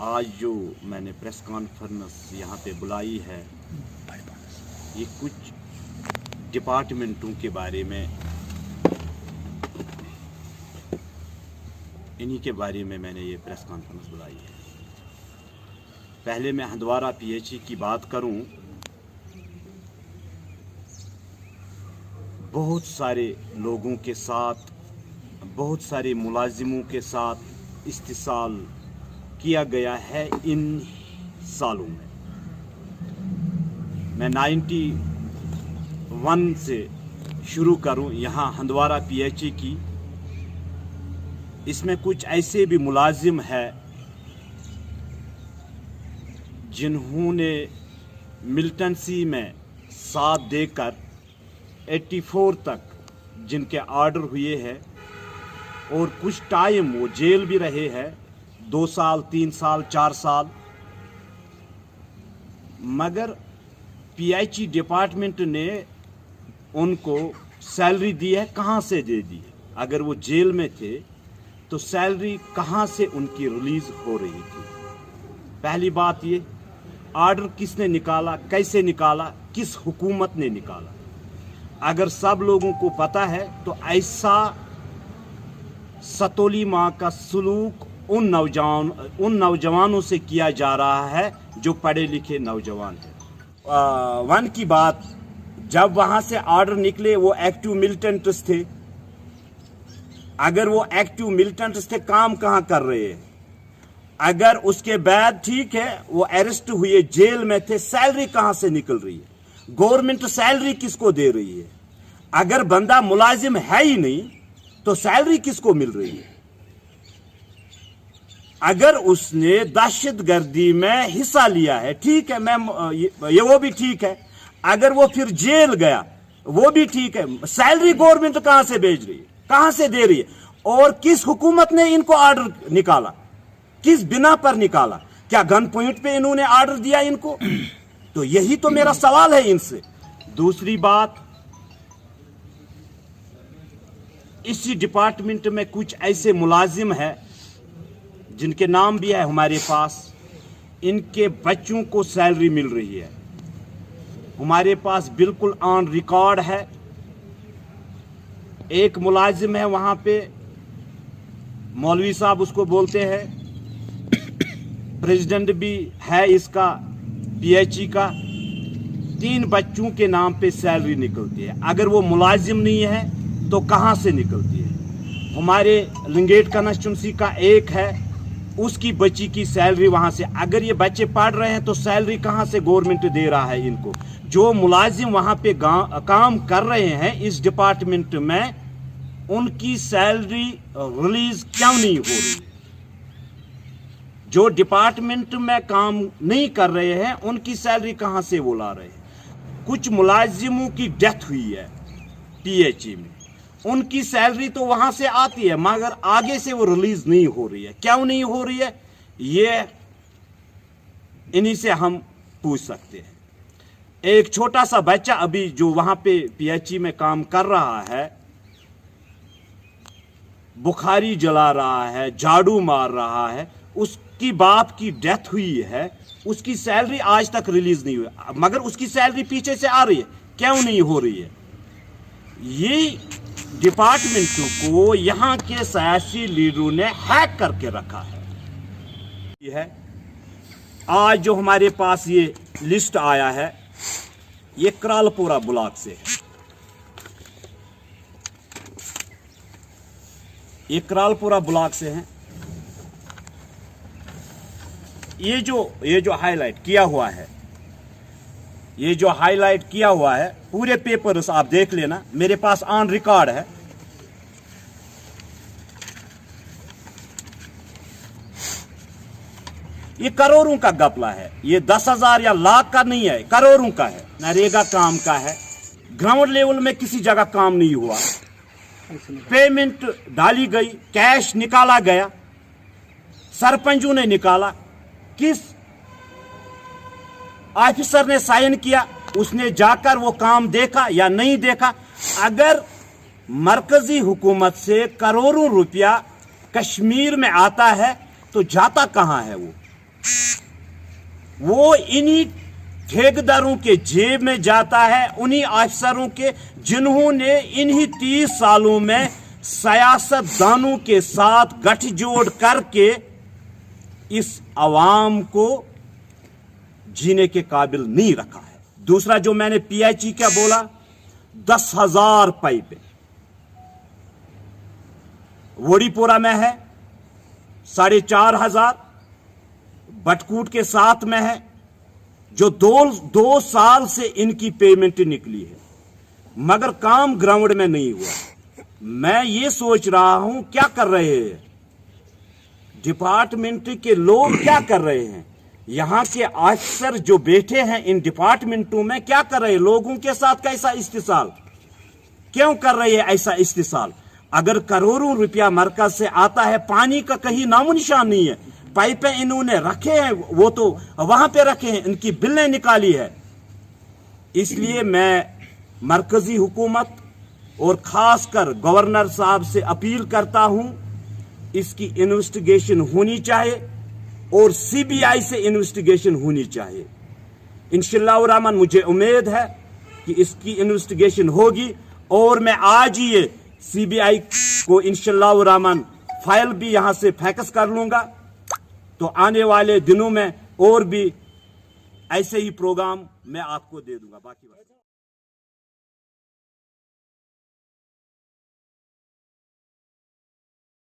आज जो मैंने प्रेस कॉन्फ्रेंस यहाँ पे बुलाई है, ये कुछ डिपार्टमेंटों के बारे में, इन्हीं के बारे में मैंने ये प्रेस कॉन्फ्रेंस बुलाई है। पहले मैं हंदवारा पीएचई की बात करूं, बहुत सारे लोगों के साथ, बहुत सारे मुलाजिमों के साथ इस्तिसाल किया गया है इन सालों में। मैं 91 से शुरू करूं यहाँ हंदवारा पीएचई की। इसमें कुछ ऐसे भी मुलाजिम है जिन्होंने मिलिटेंसी में साथ देकर 84 तक जिनके ऑर्डर हुए हैं और कुछ टाइम वो जेल भी रहे हैं, 2 साल 3 साल 4 साल। मगर पीएचई डिपार्टमेंट ने उनको सैलरी दी है, कहाँ से दे दी है? अगर वो जेल में थे तो सैलरी कहाँ से उनकी रिलीज हो रही थी? पहली बात ये, ऑर्डर किसने निकाला, कैसे निकाला, किस हुकूमत ने निकाला? अगर सब लोगों को पता है तो ऐसा सतोली माँ का सलूक उन नौजवानों से किया जा रहा है जो पढ़े लिखे नौजवान हैं। वन की बात, जब वहाँ से ऑर्डर निकले वो एक्टिव मिलिटेंट्स थे। अगर वो एक्टिव मिलिटेंट्स थे, काम कहाँ कर रहे हैं? अगर उसके बाद ठीक है वो अरेस्ट हुए, जेल में थे, सैलरी कहाँ से निकल रही है? गवर्नमेंट सैलरी किसको दे रही है? अगर बंदा मुलाजिम है ही नहीं तो सैलरी किसको मिल रही है? अगर उसने दहशतगर्दी में हिस्सा लिया है, ठीक है, ये वो भी ठीक है। अगर वो फिर जेल गया, वो भी ठीक है। सैलरी गवर्नमेंट कहां से भेज रही है, कहां से दे रही है? और किस हुकूमत ने इनको ऑर्डर निकाला, किस बिना पर निकाला? क्या गन पॉइंट पे इन्होंने ऑर्डर दिया इनको? तो यही तो मेरा सवाल है इनसे। दूसरी बात, इसी डिपार्टमेंट में कुछ ऐसे मुलाजिम हैं जिनके नाम भी है हमारे पास, इनके बच्चों को सैलरी मिल रही है। हमारे पास बिल्कुल ऑन रिकॉर्ड है। एक मुलाजिम है वहां पे, मौलवी साहब उसको बोलते हैं, प्रेसिडेंट भी है इसका पीएचई का। 3 बच्चों के नाम पे सैलरी निकलती है। अगर वो मुलाजिम नहीं है तो कहां से निकलती है? हमारे लिंगेट कंस्टिट्यूंसी का एक है, उसकी बच्ची की सैलरी वहां से। अगर ये बच्चे पढ़ रहे हैं तो सैलरी कहां से गवर्नमेंट दे रहा है इनको? जो मुलाजिम वहां पे काम कर रहे हैं इस डिपार्टमेंट में, उनकी सैलरी रिलीज क्यों नहीं हो रही? जो डिपार्टमेंट में काम नहीं कर रहे हैं उनकी सैलरी कहां से वो ला रहे हैं? कुछ मुलाजिमों की डेथ हुई है पीएचई में, उनकी सैलरी तो वहां से आती है मगर आगे से वो रिलीज नहीं हो रही है। क्यों नहीं हो रही है? ये इन्हीं से हम पूछ सकते हैं। एक छोटा सा बच्चा अभी जो वहां पे पीएचई में काम कर रहा है, बुखारी जला रहा है, झाड़ू मार रहा है, उसकी बाप की डेथ हुई है, उसकी सैलरी आज तक रिलीज नहीं हुई, मगर उसकी सैलरी पीछे से आ रही है। क्यों नहीं हो रही है? ये डिपार्टमेंट को यहाँ के सियासी लीडरों ने हैक करके रखा है। आज जो हमारे पास ये लिस्ट आया है, ये करालपुरा ब्लॉक से है। ये करालपुरा ब्लॉक से है। ये जो हाईलाइट किया हुआ है, ये जो हाईलाइट किया हुआ है, पूरे पेपर्स आप देख लेना, मेरे पास ऑन रिकॉर्ड है। ये करोड़ों का घपला है। ये 10,000 या लाख का नहीं है, करोड़ों का है। नरेगा काम का है। ग्राउंड लेवल में किसी जगह काम नहीं हुआ। पेमेंट डाली गई, कैश निकाला गया, सरपंचों ने निकाला, किस ऑफिसर ने साइन किया, उसने जाकर वो काम देखा या नहीं देखा? अगर मरकजी हुकूमत से करोड़ों रुपया कश्मीर में आता है तो जाता कहां है वो? वो इन्हीं ठेकेदारों के जेब में जाता है, उन्हीं अफसरों के जिन्होंने इन्हीं 30 सालों में सियासतदानों के साथ गठजोड़ करके इस अवाम को जीने के काबिल नहीं रखा है। दूसरा जो मैंने पीएचई का बोला, 10,000 पाइपें वोड़ीपोरा में है, 4,500 बटकूट के साथ में है, जो दो साल से इनकी पेमेंट निकली है, मगर काम ग्राउंड में नहीं हुआ। मैं ये सोच रहा हूं क्या कर रहे हैं डिपार्टमेंट के लोग, क्या कर रहे हैं यहां के अफसर जो बैठे हैं इन डिपार्टमेंटों में, क्या कर रहे हैं? लोगों के साथ कैसा इस्तेसाल क्यों कर रहे हैं? ऐसा इस्तेसाल अगर करोड़ों रुपया मरकज से आता है, पानी का कहीं नामो निशान नहीं है। पाइपें इन्होंने रखे हैं, वो तो वहां पे रखे हैं, इनकी बिलें निकाली है। इसलिए मैं मरकजी हुकूमत और खासकर गवर्नर साहब से अपील करता हूं, इसकी इन्वेस्टिगेशन होनी चाहिए और सीबीआई से इन्वेस्टिगेशन होनी चाहिए। इंशाअल्लाह रहमान मुझे उम्मीद है कि इसकी इन्वेस्टिगेशन होगी और मैं आज ही ये सीबीआई को इंशाअल्लाह रहमान फाइल भी यहां से फैक्स कर लूंगा। तो आने वाले दिनों में और भी ऐसे ही प्रोग्राम मैं आपको दे दूंगा। बाकी